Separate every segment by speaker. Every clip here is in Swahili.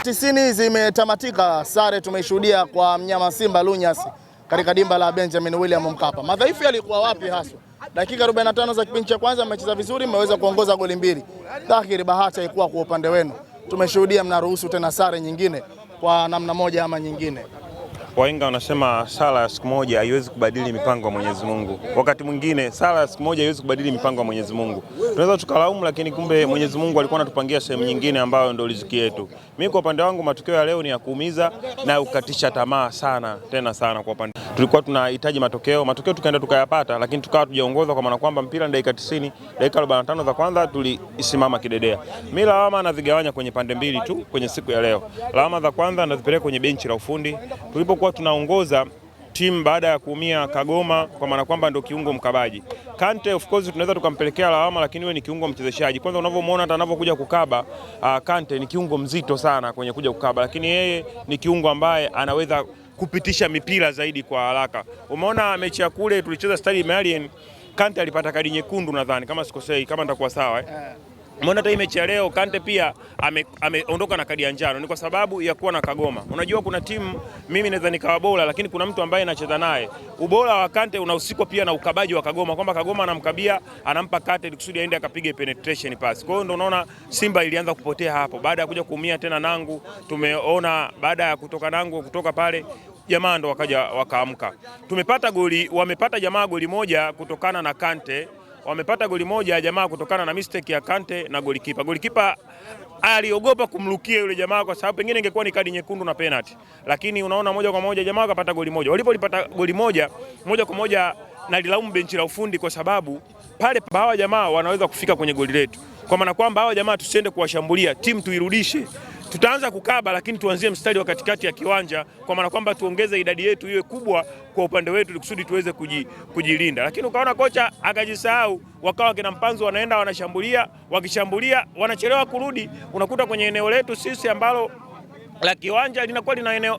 Speaker 1: 90 zimetamatika, sare tumeishuhudia kwa mnyama Simba Lunyasi katika dimba la Benjamin William Mkapa. Madhaifu yalikuwa wapi haswa? Dakika 45 za kipindi cha kwanza mmecheza vizuri, mmeweza kuongoza goli mbili. Dhahiri bahati haikuwa kwa upande wenu. Tumeshuhudia mnaruhusu tena sare nyingine kwa namna moja ama nyingine.
Speaker 2: Wahenga wanasema sala ya siku moja haiwezi kubadili mipango ya Mwenyezi Mungu. Wakati mwingine sala ya siku moja haiwezi kubadili mipango ya Mwenyezi Mungu. Tunaweza tukalaumu, lakini kumbe Mwenyezi Mungu alikuwa anatupangia sehemu nyingine ambayo ndio riziki yetu. Mimi kwa upande wangu matokeo ya leo ni ya kuumiza na kukatisha tamaa sana, tena sana kwa upande. Tulikuwa tunahitaji matokeo tukaenda tukayapata, lakini tukawa tujaongoza kwa maana kwamba mpira dakika 90, dakika 45 za kwanza tulisimama kidedea. Mimi lawama nazigawanya kwenye pande mbili tu kwenye siku ya leo. Lawama za kwanza nazipeleka kwenye benchi la ufundi. Tulipokuwa tunaongoza timu baada ya kuumia Kagoma, kwa maana kwamba ndio kiungo mkabaji. Kante of course tunaweza tukampelekea lawama, lakini wewe ni kiungo mchezeshaji. Kwanza unavyomuona hata anavyokuja kukaba, Kante ni kiungo mzito sana kwenye kuja kukaba, lakini yeye ni kiungo ambaye anaweza kupitisha mipira zaidi kwa haraka. Umeona mechi ya kule tulicheza Stade Malien, Kante alipata kadi nyekundu nadhani kama sikosei, kama nitakuwa sawa Umeona hata mechi ya leo Kante pia ameondoka na kadi ya njano, ni kwa sababu ya kuwa na Kagoma. Unajua kuna timu mimi naweza nikawa bora, lakini kuna mtu ambaye anacheza naye. Ubora wa Kante unahusikwa pia na ukabaji wa Kagoma, kwamba Kagoma anamkabia, anampa Kante kusudi aende akapige penetration pass. Kwa hiyo ndio unaona Simba ilianza kupotea hapo. Baada ya kuja kuumia tena Nangu, tumeona baada ya kutoka Nangu kutoka pale jamaa ndo wakaja wakaamka. Tumepata goli, wamepata jamaa goli moja kutokana na Kante. Wamepata goli moja jamaa kutokana na mistake ya Kante na golikipa. Golikipa aliogopa kumrukia yule jamaa kwa sababu pengine ingekuwa ni kadi nyekundu na penalty. Lakini unaona moja kwa moja jamaa akapata goli moja. Walipolipata goli moja kwa moja nalilaumu benchi la ufundi kwa sababu pale hawa jamaa wanaweza kufika kwenye goli letu. Kwa maana kwamba hawa jamaa tusiende kuwashambulia, timu tuirudishe. Tutaanza kukaba lakini tuanzie mstari wa katikati ya kiwanja, kwa maana kwamba tuongeze idadi yetu iwe kubwa kwa upande wetu kusudi tuweze kujilinda. Lakini ukaona kocha akajisahau, wakawa kina Mpanzu wanaenda wanashambulia, wakishambulia wanachelewa kurudi. Unakuta kwenye eneo letu sisi ambalo la kiwanja linakuwa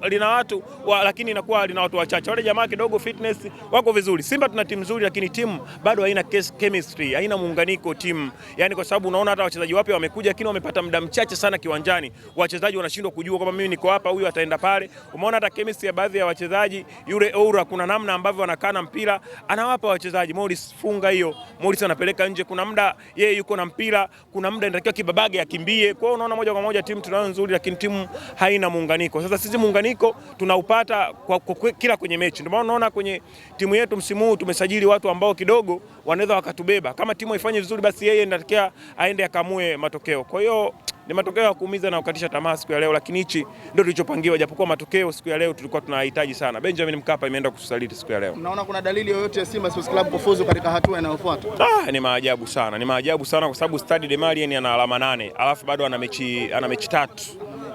Speaker 2: lina watu lakini inakuwa lina watu wachache. Wale jamaa kidogo fitness wako vizuri. Simba tuna timu nzuri, lakini timu bado haina chemistry, haina muunganiko timu. Yaani kwa sababu unaona hata wachezaji wapya wamekuja lakini wamepata muda mchache sana kiwanjani. Wachezaji wanashindwa kujua kama mimi niko hapa, huyu ataenda pale. Umeona hata chemistry ya baadhi ya wachezaji, yule Oura kuna namna ambavyo anakana mpira, anawapa wachezaji. Morris funga hiyo, Morris anapeleka nje, kuna muda yeye yuko na mpira, kuna muda inatakiwa Kibabage akimbie. Kwa hiyo unaona moja kwa moja timu tunayo nzuri, lakini timu haina muunganiko. Sasa sisi muunganiko tunaupata kwa kila kwenye mechi. Ndio maana unaona kwenye timu yetu msimu huu tumesajili watu ambao kidogo wanaweza wakatubeba. Kama timu ifanye vizuri, basi yeye ndiye aende akamue matokeo. Kwa hiyo ni matokeo ya kuumiza na kukatisha tamaa siku ya leo, lakini hichi ndio tulichopangiwa, japokuwa matokeo siku ya leo tulikuwa tunahitaji sana. Benjamin Mkapa imeenda kutusaliti siku ya leo.
Speaker 1: Mnaona kuna dalili yoyote ya Simba Sports Club kufuzu katika hatua inayofuata?
Speaker 2: Ni maajabu sana. Ni maajabu sana kwa sababu Stade Malien ana alama 8, alafu bado ana mechi 3.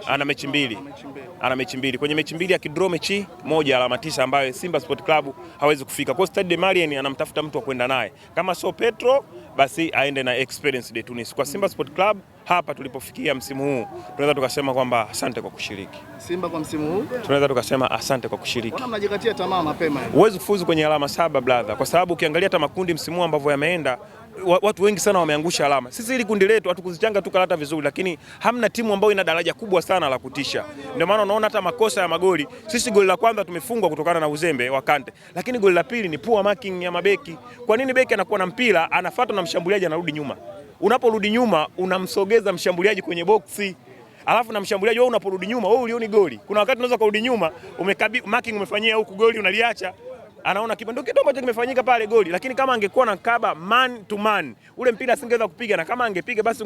Speaker 2: Ana mechi mbili. Kwenye mechi mbili akidraw mechi moja alama 9 ambayo Simba Sport Club hawezi kufika. Kwa Stade Malien anamtafuta mtu wa kwenda naye. Kama sio Petro basi aende na Experience de Tunis. Kwa Simba Sport Club hapa tulipofikia msimu huu tunaweza tukasema kwamba asante kwa kushiriki.
Speaker 1: Simba kwa msimu huu
Speaker 2: tunaweza tukasema asante kwa kushiriki.
Speaker 1: Mbona mnajikatia tamaa mapema hivi?
Speaker 2: Huwezi kufuzu kwenye alama 7 brother, kwa sababu ukiangalia hata makundi msimu ambavyo yameenda watu wengi sana wameangusha alama. Sisi hili kundi letu hatukuzichanga tu kalata vizuri, lakini hamna timu ambayo ina daraja kubwa sana la kutisha. Ndio maana unaona hata makosa ya magoli. Sisi goli la kwanza tumefungwa kutokana na uzembe wa Kante, lakini goli la pili ni poor marking ya mabeki. Kwa nini beki anakuwa na mpira anafuata na mshambuliaji anarudi nyuma? Unaporudi nyuma unamsogeza mshambuliaji kwenye boksi. Alafu na mshambuliaji wewe unaporudi nyuma wewe ulioni goli. Kuna wakati unaweza kurudi nyuma marking umefanyia huku goli unaliacha. Anaona kitu ambacho kimefanyika pale goli, lakini kama angekuwa na kaba man to man ule mpira asingeweza kupiga, na kama angepiga basi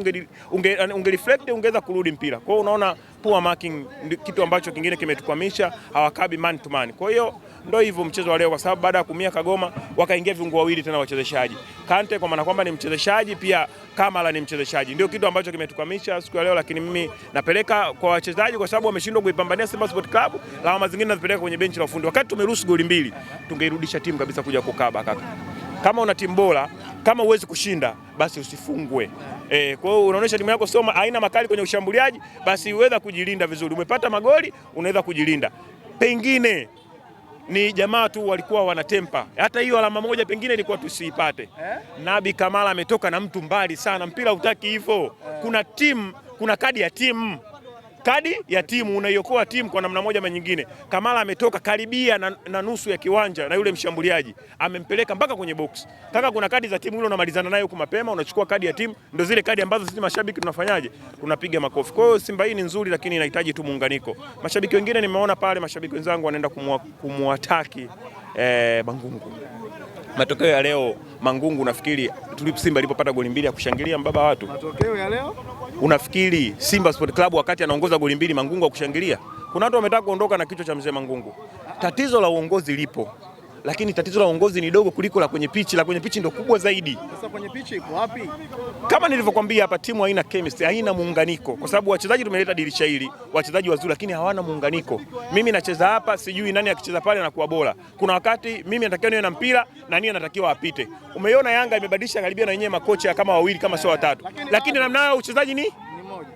Speaker 2: unge reflect ungeweza kurudi mpira. Kwa hiyo unaona poor marking kitu ambacho kingine kimetukwamisha, hawakabi man to man. Kwa hiyo ndio hivyo mchezo wa leo, kwa sababu baada ya kumia Kagoma wakaingia viungo wawili tena wachezeshaji. Kante kwa maana kwamba ni mchezeshaji, pia Kamala ni mchezeshaji. Ndio kitu ambacho kimetukwamisha siku ya leo, lakini mimi napeleka kwa wachezaji kwa sababu wameshindwa kuipambania Simba Sport Club. Lawama zingine nazipeleka kwenye benchi la ufundi. Wakati tumeruhusu goli mbili, tungeirudisha timu kabisa kuja kukaba kaka. Kama una timu bora, kama uwezi kushinda, basi usifungwe. Kwa hiyo unaonyesha timu yako soma haina makali kwenye ushambuliaji, basi uweza kujilinda vizuri. Umepata magoli, unaweza kujilinda. Pengine ni jamaa tu walikuwa wanatempa. Hata hiyo alama moja pengine ilikuwa tusiipate. Nabi Kamala ametoka na mtu mbali sana. Mpira hutaki hivyo. Kuna timu, kuna kadi ya timu. kadi ya timu, unaiokoa timu kwa namna moja ama nyingine. Kamara ametoka karibia na nusu ya kiwanja na yule mshambuliaji amempeleka mpaka kwenye box. Kaka, kuna kadi za timu ile unamalizana nayo huko mapema, unachukua kadi ya timu, ndio zile kadi ambazo sisi mashabiki tunafanyaje, tunapiga makofi. Kwa hiyo Simba hii ni nzuri, lakini inahitaji tu muunganiko. Mashabiki wengine nimeona pale, mashabiki wenzangu wanaenda kumuataki Mangungu. Matokeo ya leo Mangungu, nafikiri Simba ilipopata goli mbili ya kushangilia mbaba watu.
Speaker 1: Matokeo ya leo
Speaker 2: Unafikiri Simba Sport Club wakati anaongoza goli mbili Mangungu akushangilia? Kuna watu wametaka kuondoka na kichwa cha mzee Mangungu. Tatizo la uongozi lipo, lakini tatizo la uongozi ni dogo kuliko la kwenye pichi. La kwenye pichi ndio kubwa zaidi.
Speaker 1: Sasa kwenye pichi iko wapi?
Speaker 2: Kama nilivyokuambia hapa, timu haina chemistry, haina muunganiko, kwa sababu wachezaji tumeleta dirisha hili, wachezaji wazuri, lakini hawana muunganiko. Mimi nacheza hapa, sijui nani akicheza pale anakuwa bora. Kuna wakati mimi natakiwa niwe na mpira na nini anatakiwa apite. Umeiona Yanga imebadilisha karibia na wenyewe makocha kama wawili kama sio watatu, lakini namna yao uchezaji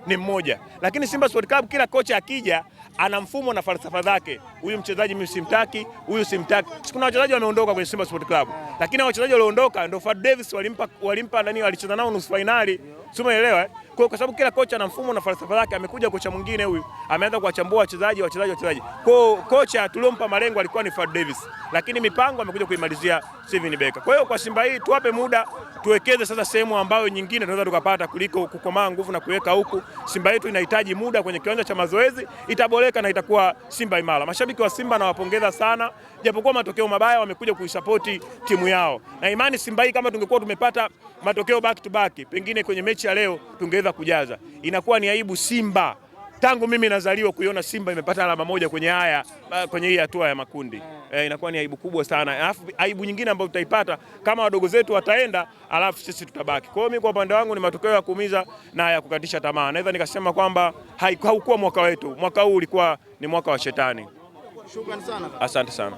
Speaker 2: ni mmoja. Lakini Simba Sport Club kila kocha akija ana mfumo na falsafa zake. Huyu mchezaji mimi simtaki, huyu simtaki. Kuna wachezaji wameondoka kwenye Simba Sport Club, lakini wachezaji walioondoka ndio Fad Davis walimpa nani, walicheza nao nusu finali. Sio, umeelewa? Kwa sababu kila kocha ana mfumo na falsafa zake. Amekuja kocha mwingine huyu, ameanza kuwachambua wachezaji. Kwa kocha tuliompa malengo alikuwa ni Fad Davis, lakini mipango amekuja kuimalizia Steven Becker. Kwa hiyo kwa Simba hii tuwape muda, tuwekeze sasa sehemu ambayo nyingine tunaweza tukapata kuliko kukomaa nguvu na kuweka huku. Simba yetu inahitaji muda kwenye kiwanja cha mazoezi, itaboreka na itakuwa Simba imara. Mashabiki wa Simba nawapongeza sana, japokuwa matokeo mabaya wamekuja kuisapoti timu yao. Na imani Simba hii kama tungekuwa tumepata matokeo back to back, pengine kwenye mechi ya leo tungeweza kujaza. Inakuwa ni aibu Simba tangu mimi nazaliwa kuiona Simba imepata alama moja kwenye hii hatua ya makundi. Inakuwa ni aibu kubwa sana. Alafu aibu nyingine ambayo tutaipata kama wadogo zetu wataenda, alafu sisi tutabaki. Kwa hiyo mimi kwa upande wangu ni matokeo ya kuumiza na ya kukatisha tamaa. Naweza nikasema kwamba haukuwa mwaka wetu. Mwaka huu ulikuwa ni mwaka wa shetani.
Speaker 1: Shukrani sana.
Speaker 2: Asante sana.